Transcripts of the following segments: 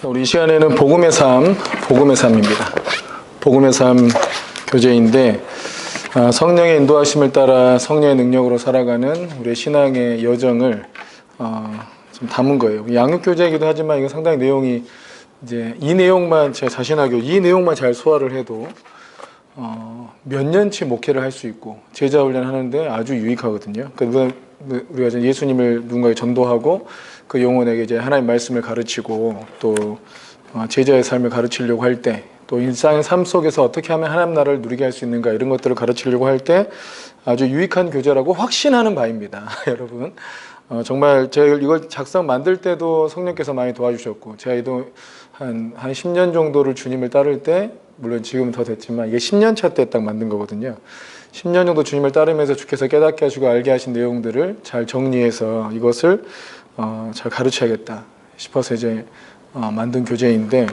자, 우리 이 시간에는 복음의 삶입니다. 복음의 삶 교재인데 성령의 인도하심을 따라 성령의 능력으로 살아가는 우리의 신앙의 여정을 좀 담은 거예요. 양육 교재이기도 하지만 이거 상당히 내용이 이제 이 내용만 제 자신하고 이 내용만 잘 소화를 해도 몇 년치 목회를 할 수 있고 제자 훈련하는데 아주 유익하거든요. 그러니까 우리가 이제 예수님을 누군가에게 전도하고 그 영혼에게 이제 하나님 말씀을 가르치고 또 제자의 삶을 가르치려고 할 때 또 일상의 삶 속에서 어떻게 하면 하나님 나라를 누리게 할 수 있는가 이런 것들을 가르치려고 할 때 아주 유익한 교재라고 확신하는 바입니다. 여러분 정말 제가 이걸 만들 때도 성령께서 많이 도와주셨고 제가 이도 한 10년 정도를 주님을 따를 때 물론 지금은 더 됐지만 이게 10년 차 때 딱 만든 거거든요. 10년 정도 주님을 따르면서 주께서 깨닫게 하시고 알게 하신 내용들을 잘 정리해서 이것을 잘 가르쳐야겠다 싶어서 이제 만든 교재인데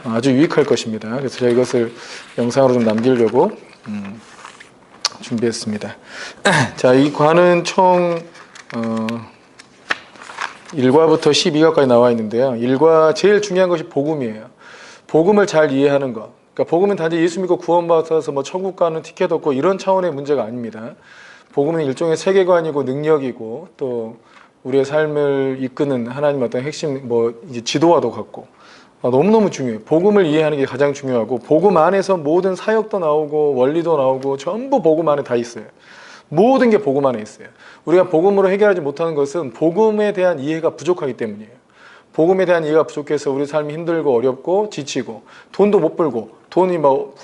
아주 유익할 것입니다. 그래서 제가 이것을 영상으로 좀 남기려고 준비했습니다. 자, 이 관은 총 1과부터 12과까지 나와 있는데요. 1과 제일 중요한 것이 복음이에요. 복음을 잘 이해하는 것. 그러니까 복음은 단지 예수 믿고 구원받아서 뭐 천국 가는 티켓 얻고 이런 차원의 문제가 아닙니다. 복음은 일종의 세계관이고 능력이고 또 우리의 삶을 이끄는 하나님 어떤 핵심 이제 지도와도 같고 너무너무 중요해요. 복음을 이해하는 게 가장 중요하고 복음 안에서 모든 사역도 나오고 원리도 나오고 전부 복음 안에 다 있어요. 모든 게 복음 안에 있어요. 우리가 복음으로 해결하지 못하는 것은 복음에 대한 이해가 부족하기 때문이에요. 복음에 대한 이해가 부족해서 우리 삶이 힘들고 어렵고 지치고 돈도 못 벌고 돈이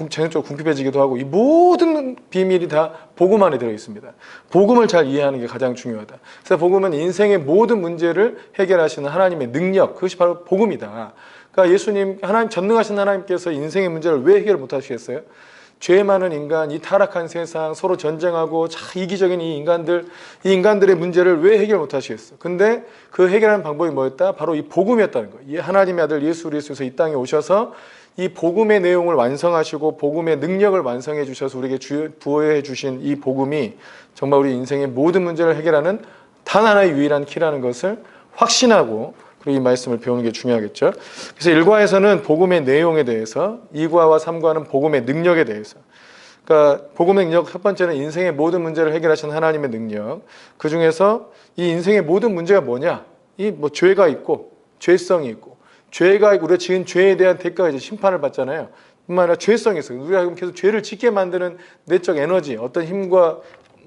재정적으로 궁핍해지기도 하고 이 모든 비밀이 다 복음 안에 들어있습니다. 복음을 잘 이해하는 게 가장 중요하다. 그래서 복음은 인생의 모든 문제를 해결하시는 하나님의 능력, 그것이 바로 복음이다. 그러니까 예수님, 하나님 전능하신 하나님께서 인생의 문제를 왜 해결 못 하시겠어요? 죄 많은 인간, 이 타락한 세상, 서로 전쟁하고 이기적인 이 인간들의 문제를 왜 해결 못 하시겠어? 근데 그 해결하는 방법이 뭐였다? 바로 이 복음이었다는 거예요. 이 하나님의 아들 예수 그리스도께서 이 땅에 오셔서 이 복음의 내용을 완성하시고 복음의 능력을 완성해 주셔서 우리에게 부여해 주신 이 복음이 정말 우리 인생의 모든 문제를 해결하는 단 하나의 유일한 키라는 것을 확신하고 그리고 이 말씀을 배우는 게 중요하겠죠. 그래서 1과에서는 복음의 내용에 대해서 2과와 3과는 복음의 능력에 대해서 그러니까 복음의 능력 첫 번째는 인생의 모든 문제를 해결하신 하나님의 능력 그 중에서 이 인생의 모든 문제가 뭐냐 죄가 있고 죄성이 있고 죄가 있고 우리가 지은 죄에 대한 대가가 이제 심판을 받잖아요. 뿐만 아니라 죄성이 있어요. 우리가 계속 죄를 짓게 만드는 내적 에너지 어떤 힘과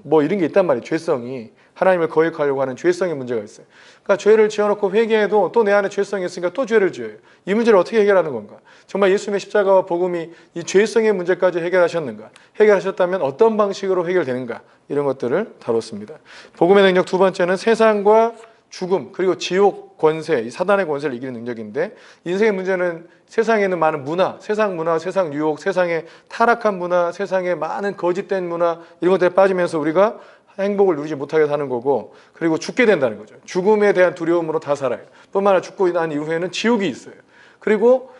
이런 게 있단 말이에요. 죄성이 하나님을 거역하려고 하는 죄성의 문제가 있어요. 그러니까 죄를 지어놓고 회개해도 또 내 안에 죄성이 있으니까 또 죄를 지어요. 이 문제를 어떻게 해결하는 건가? 정말 예수님의 십자가와 복음이 이 죄성의 문제까지 해결하셨는가? 해결하셨다면 어떤 방식으로 해결되는가? 이런 것들을 다뤘습니다. 복음의 능력 두 번째는 세상과 죽음 그리고 지옥 권세, 이 사단의 권세를 이기는 능력인데 인생의 문제는 세상에 있는 많은 문화, 세상 유혹, 세상의 타락한 문화, 세상의 많은 거짓된 문화 이런 것들에 빠지면서 우리가 행복을 누리지 못하게 사는 거고 그리고 죽게 된다는 거죠. 죽음에 대한 두려움으로 다 살아요. 뿐만 아니라 죽고 난 이후에는 지옥이 있어요. 그리고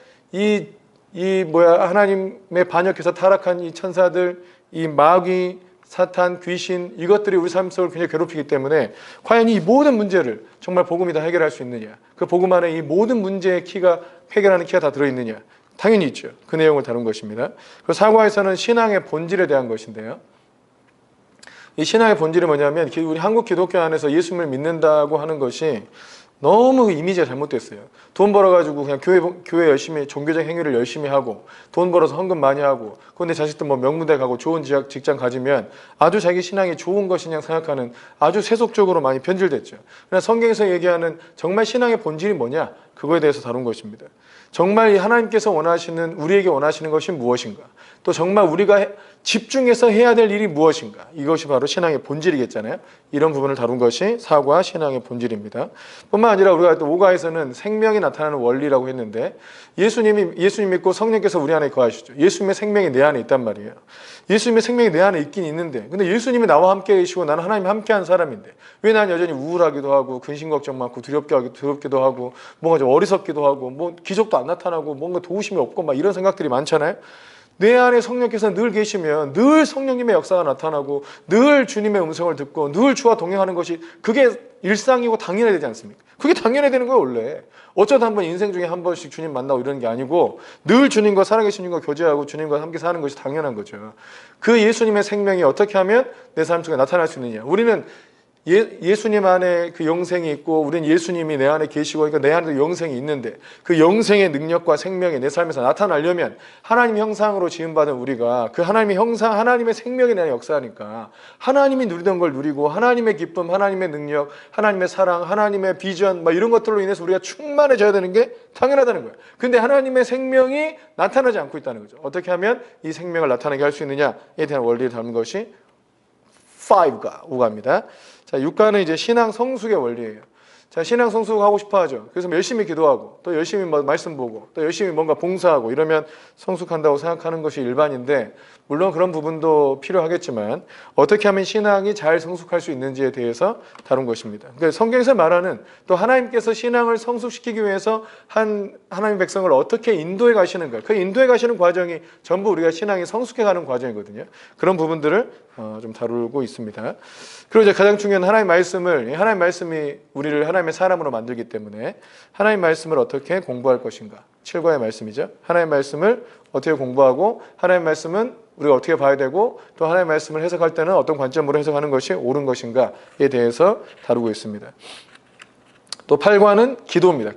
하나님의 반역해서 타락한 이 천사들, 이 마귀, 사탄, 귀신 이것들이 우리 삶 속을 굉장히 괴롭히기 때문에 과연 이 모든 문제를 정말 복음이 다 해결할 수 있느냐 그 복음 안에 이 모든 문제의 해결하는 키가 다 들어있느냐 당연히 있죠. 그 내용을 다룬 것입니다. 그리고 4과에서는 신앙의 본질에 대한 것인데요. 이 신앙의 본질이 뭐냐면 우리 한국 기독교 안에서 예수님을 믿는다고 하는 것이 너무 이미지가 잘못됐어요. 돈 벌어가지고 그냥 교회 열심히 종교적 행위를 열심히 하고 돈 벌어서 헌금 많이 하고 그런데 자식들 명문대 가고 좋은 직장 가지면 아주 자기 신앙이 좋은 것이냐 생각하는 아주 세속적으로 많이 변질됐죠. 그러나 성경에서 얘기하는 정말 신앙의 본질이 뭐냐 그거에 대해서 다룬 것입니다. 정말 하나님께서 우리에게 원하시는 것이 무엇인가 또 정말 우리가 집중해서 해야 될 일이 무엇인가 이것이 바로 신앙의 본질이겠잖아요. 이런 부분을 다룬 것이 4과 신앙의 본질입니다. 뿐만 아니라 우리가 또 5과에서는 생명이 나타나는 원리라고 했는데 예수님 믿고 성령께서 우리 안에 거하시죠. 예수님의 생명이 내 안에 있단 말이에요. 예수님의 생명이 내 안에 있긴 있는데 근데 예수님이 나와 함께 계시고 나는 하나님 함께한 사람인데 왜 난 여전히 우울하기도 하고 근심 걱정 많고 두렵기도 하고 뭔가 좀 어리석기도 하고 기적도 안 나타나고 뭔가 도우심이 없고 이런 생각들이 많잖아요. 내 안에 성령께서 늘 계시면 늘 성령님의 역사가 나타나고 늘 주님의 음성을 듣고 늘 주와 동행하는 것이 그게 일상이고 당연해야 되지 않습니까? 그게 당연해야 되는 거예요 원래. 어쩌다 한번 인생 중에 한 번씩 주님 만나고 이러는 게 아니고 늘 주님과 살아계신 주님과 교제하고 주님과 함께 사는 것이 당연한 거죠. 그 예수님의 생명이 어떻게 하면 내 삶 속에 나타날 수 있느냐. 우리는 예수님 안에 그 영생이 있고 우리는 예수님이 내 안에 계시고 그러니까 내 안에도 영생이 있는데 그 영생의 능력과 생명이 내 삶에서 나타나려면 하나님 형상으로 지음받은 우리가 그 하나님의 형상, 하나님의 생명이 내 안에 역사하니까 하나님이 누리던 걸 누리고 하나님의 기쁨, 하나님의 능력, 하나님의 사랑, 하나님의 비전 이런 것들로 인해서 우리가 충만해져야 되는 게 당연하다는 거예요. 근데 하나님의 생명이 나타나지 않고 있다는 거죠. 어떻게 하면 이 생명을 나타나게 할 수 있느냐에 대한 원리를 담은 것이 5가입니다. 자, 6가는 이제 신앙 성숙의 원리예요. 자, 신앙 성숙 하고 싶어 하죠. 그래서 열심히 기도하고 또 열심히 말씀 보고 또 열심히 뭔가 봉사하고 이러면 성숙한다고 생각하는 것이 일반인데 물론 그런 부분도 필요하겠지만 어떻게 하면 신앙이 잘 성숙할 수 있는지에 대해서 다룬 것입니다. 그러니까 성경에서 말하는 또 하나님께서 신앙을 성숙시키기 위해서 하나님 백성을 어떻게 인도해 가시는가 그 인도해 가시는 과정이 전부 우리가 신앙이 성숙해 가는 과정이거든요. 그런 부분들을 좀 다루고 있습니다. 그리고 이제 가장 중요한 하나님 말씀이 우리를 하나님의 사람으로 만들기 때문에 하나님 말씀을 어떻게 공부할 것인가 7과의 말씀이죠. 하나님 말씀을 어떻게 공부하고 하나님 말씀은 우리가 어떻게 봐야 되고 또 하나님 말씀을 해석할 때는 어떤 관점으로 해석하는 것이 옳은 것인가에 대해서 다루고 있습니다. 또 8과는 기도입니다.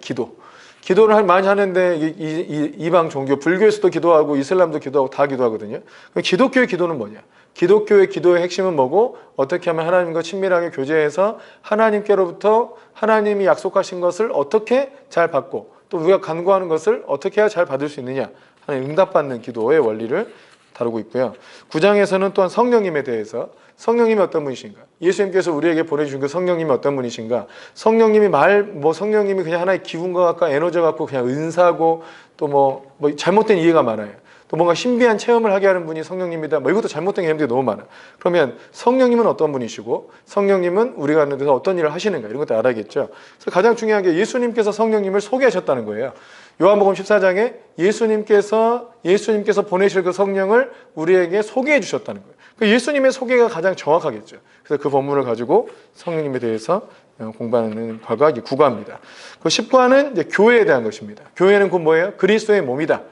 기도를 많이 하는데 이방 종교, 불교에서도 기도하고 이슬람도 기도하고 다 기도하거든요. 기독교의 기도는 뭐냐? 기독교의 기도의 핵심은 뭐고 어떻게 하면 하나님과 친밀하게 교제해서 하나님께로부터 하나님이 약속하신 것을 어떻게 잘 받고 또 우리가 간구하는 것을 어떻게 해야 잘 받을 수 있느냐 하는 응답받는 기도의 원리를 다루고 있고요. 9장에서는 또한 성령님에 대해서 성령님이 어떤 분이신가? 예수님께서 우리에게 보내주신 그 성령님이 어떤 분이신가? 성령님이 성령님이 그냥 하나의 기운과 같고 에너지 같고 그냥 은사고 또 뭐 잘못된 이해가 많아요. 또 뭔가 신비한 체험을 하게 하는 분이 성령님이다. 이것도 잘못된 개념들이 너무 많아. 그러면 성령님은 어떤 분이시고 성령님은 우리가 하는 데서 어떤 일을 하시는가 이런 것도 알아야겠죠. 그래서 가장 중요한 게 예수님께서 성령님을 소개하셨다는 거예요. 요한복음 14장에 예수님께서 보내실 그 성령을 우리에게 소개해 주셨다는 거예요. 그 예수님의 소개가 가장 정확하겠죠. 그래서 그 본문을 가지고 성령님에 대해서 공부하는 과가 9과입니다. 그 10과는 이제 교회에 대한 것입니다. 교회는 곧 뭐예요? 그리스도의 몸이다.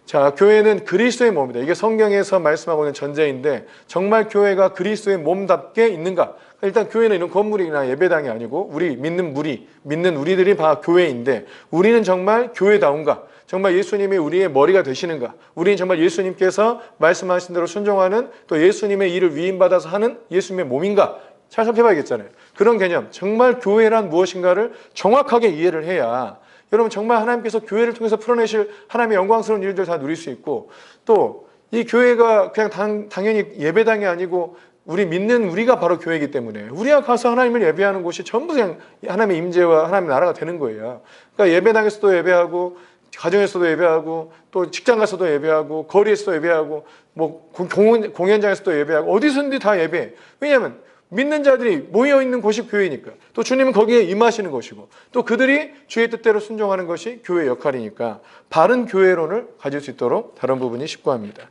자, 교회는 그리스도의 몸이다. 이게 성경에서 말씀하고 있는 전제인데 정말 교회가 그리스도의 몸답게 있는가? 일단 교회는 이런 건물이나 예배당이 아니고 우리 믿는 우리들이 다 교회인데 우리는 정말 교회다운가? 정말 예수님이 우리의 머리가 되시는가? 우리는 정말 예수님께서 말씀하신 대로 순종하는 또 예수님의 일을 위임받아서 하는 예수님의 몸인가? 잘 살펴봐야겠잖아요. 그런 개념, 정말 교회란 무엇인가를 정확하게 이해를 해야 여러분 정말 하나님께서 교회를 통해서 풀어내실 하나님의 영광스러운 일들 다 누릴 수 있고 또 이 교회가 그냥 당연히 예배당이 아니고 우리가 바로 교회이기 때문에 우리가 가서 하나님을 예배하는 곳이 전부 그냥 하나님의 임재와 하나님의 나라가 되는 거예요. 그러니까 예배당에서도 예배하고 가정에서도 예배하고 또 직장 가서도 예배하고 거리에서도 예배하고 공연장에서도 예배하고 어디서든지 다 예배해. 왜냐하면 믿는 자들이 모여있는 곳이 교회니까 또 주님은 거기에 임하시는 것이고 또 그들이 주의 뜻대로 순종하는 것이 교회의 역할이니까 바른 교회론을 가질 수 있도록 다른 부분이 10과입니다.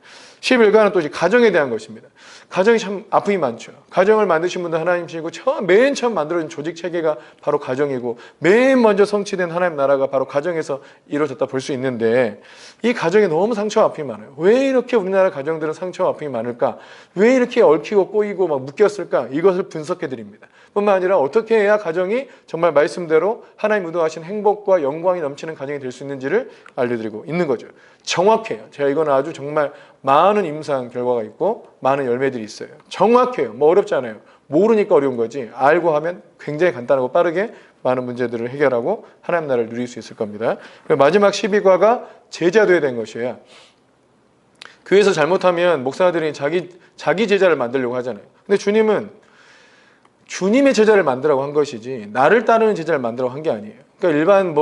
11과는 또 이제 가정에 대한 것입니다. 가정이 참 아픔이 많죠. 가정을 만드신 분도 하나님이시고 맨 처음 만들어진 조직 체계가 바로 가정이고 맨 먼저 성취된 하나님 나라가 바로 가정에서 이루어졌다 볼 수 있는데 이 가정에 너무 상처와 아픔이 많아요. 왜 이렇게 우리나라 가정들은 상처와 아픔이 많을까? 왜 이렇게 얽히고 꼬이고 묶였을까? 이것을 분석해 드립니다. 뿐만 아니라 어떻게 해야 가정이 정말 말씀대로 하나님 의도하신 행복과 영광이 넘치는 가정이 될 수 있는지를 알려드리고 있는 거죠. 정확해요. 제가 이건 아주 정말 많은 임상 결과가 있고 많은 열매들이 있어요. 정확해요. 어렵지 않아요. 모르니까 어려운 거지 알고 하면 굉장히 간단하고 빠르게 많은 문제들을 해결하고 하나님 나라를 누릴 수 있을 겁니다. 마지막 12과가 제자도에 된 것이에요. 교회에서 잘못하면 목사들이 자기 제자를 만들려고 하잖아요. 근데 주님은 주님의 제자를 만들라고 한 것이지 나를 따르는 제자를 만들라고 한 게 아니에요. 그러니까 일반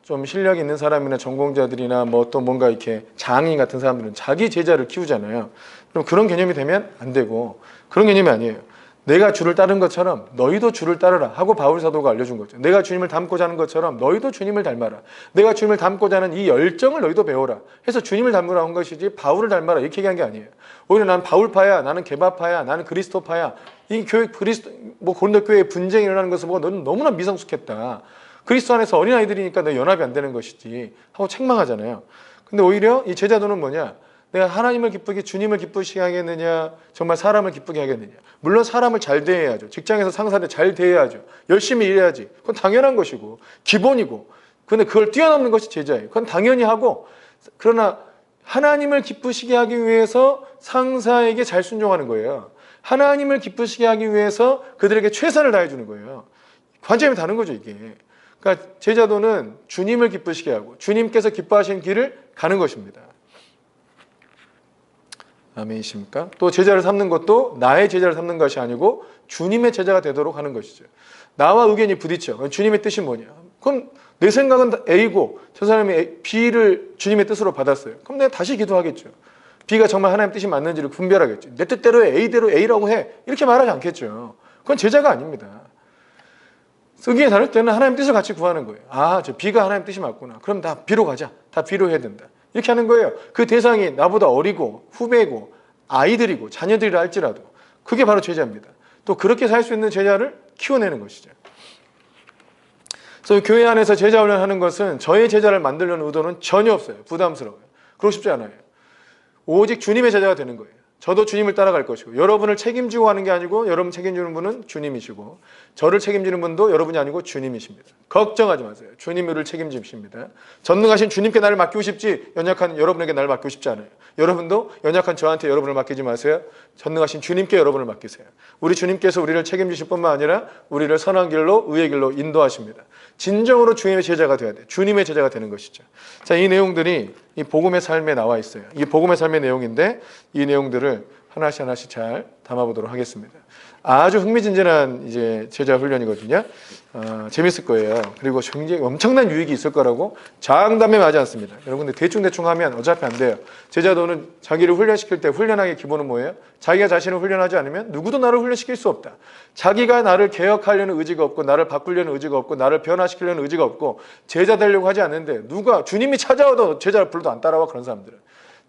좀 실력이 있는 사람이나 전공자들이나 또 뭔가 이렇게 장인 같은 사람들은 자기 제자를 키우잖아요. 그럼 그런 개념이 되면 안 되고 그런 개념이 아니에요. 내가 주를 따른 것처럼 너희도 주를 따르라 하고 바울 사도가 알려준 거죠. 내가 주님을 닮고자 하는 것처럼 너희도 주님을 닮아라. 내가 주님을 닮고자 하는 이 열정을 너희도 배워라 해서 주님을 닮으라 한 것이지 바울을 닮아라 이렇게 얘기한 게 아니에요. 오히려 난 바울파야, 나는 게바파야, 나는 그리스도파야. 이 교회 그리스도 고린도 교회에 분쟁이 일어나는 것을 보고 너는 너무나 미성숙했다. 그리스도 안에서 어린아이들이니까 너 연합이 안 되는 것이지 하고 책망하잖아요. 근데 오히려 이 제자도는 뭐냐? 내가 하나님을 기쁘게 주님을 기쁘시게 하겠느냐, 정말 사람을 기쁘게 하겠느냐. 물론 사람을 잘 대해야죠. 직장에서 상사들 잘 대해야죠. 열심히 일해야지. 그건 당연한 것이고 기본이고. 근데 그걸 뛰어넘는 것이 제자예요. 그건 당연히 하고, 그러나 하나님을 기쁘시게 하기 위해서 상사에게 잘 순종하는 거예요. 하나님을 기쁘시게 하기 위해서 그들에게 최선을 다해주는 거예요. 관점이 다른 거죠, 이게. 그러니까 제자도는 주님을 기쁘시게 하고 주님께서 기뻐하시는 길을 가는 것입니다. 아멘이십니까? 또 제자를 삼는 것도 나의 제자를 삼는 것이 아니고 주님의 제자가 되도록 하는 것이죠. 나와 의견이 부딪혀. 주님의 뜻이 뭐냐? 그럼 내 생각은 A고 저 사람이 B를 주님의 뜻으로 받았어요. 그럼 내가 다시 기도하겠죠. B가 정말 하나님의 뜻이 맞는지를 분별하겠죠. 내 뜻대로 A대로 A라고 해. 이렇게 말하지 않겠죠. 그건 제자가 아닙니다. 의견이 다를 때는 하나님 뜻을 같이 구하는 거예요. 아, 저 B가 하나님 뜻이 맞구나. 그럼 다 B로 가자. 다 B로 해야 된다. 이렇게 하는 거예요. 그 대상이 나보다 어리고 후배고 아이들이고 자녀들이라 할지라도 그게 바로 제자입니다. 또 그렇게 살 수 있는 제자를 키워내는 것이죠. 그래서 교회 안에서 제자 훈련하는 것은 저의 제자를 만들려는 의도는 전혀 없어요. 부담스러워요. 그러고 싶지 않아요. 오직 주님의 제자가 되는 거예요. 저도 주님을 따라갈 것이고 여러분을 책임지고 하는 게 아니고 여러분 책임지는 분은 주님이시고 저를 책임지는 분도 여러분이 아니고 주님이십니다. 걱정하지 마세요. 주님을 책임지십니다. 전능하신 주님께 나를 맡기고 싶지 연약한 여러분에게 나를 맡기고 싶지 않아요. 여러분도 연약한 저한테 여러분을 맡기지 마세요. 전능하신 주님께 여러분을 맡기세요. 우리 주님께서 우리를 책임지실 뿐만 아니라 우리를 선한 길로 의의 길로 인도하십니다. 진정으로 주님의 제자가 되어야 돼요. 주님의 제자가 되는 것이죠. 자, 이 내용들이 이 복음의 삶에 나와 있어요. 이 복음의 삶의 내용인데 이 내용들을 하나씩 하나씩 잘 담아보도록 하겠습니다. 아주 흥미진진한 이제 제자 훈련이거든요. 재밌을 거예요. 그리고 굉장히 엄청난 유익이 있을 거라고 장담하지 않습니다. 여러분들 대충 하면 어차피 안 돼요. 제자도는 자기를 훈련시킬 때 훈련하기 기본은 뭐예요? 자기가 자신을 훈련하지 않으면 누구도 나를 훈련시킬 수 없다. 자기가 나를 개혁하려는 의지가 없고 나를 바꾸려는 의지가 없고 나를 변화시키려는 의지가 없고 제자 되려고 하지 않는데 누가 주님이 찾아와도 제자를 불러도 안 따라와. 그런 사람들은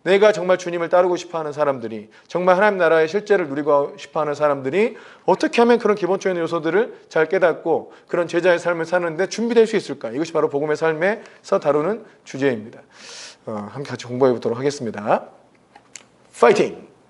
내가 정말 주님을 따르고 싶어하는 사람들이 정말 하나님 나라의 실제를 누리고 싶어하는 사람들이 어떻게 하면 그런 기본적인 요소들을 잘 깨닫고 그런 제자의 삶을 사는데 준비될 수 있을까? 이것이 바로 복음의 삶에서 다루는 주제입니다. 함께 같이 공부해 보도록 하겠습니다. 파이팅!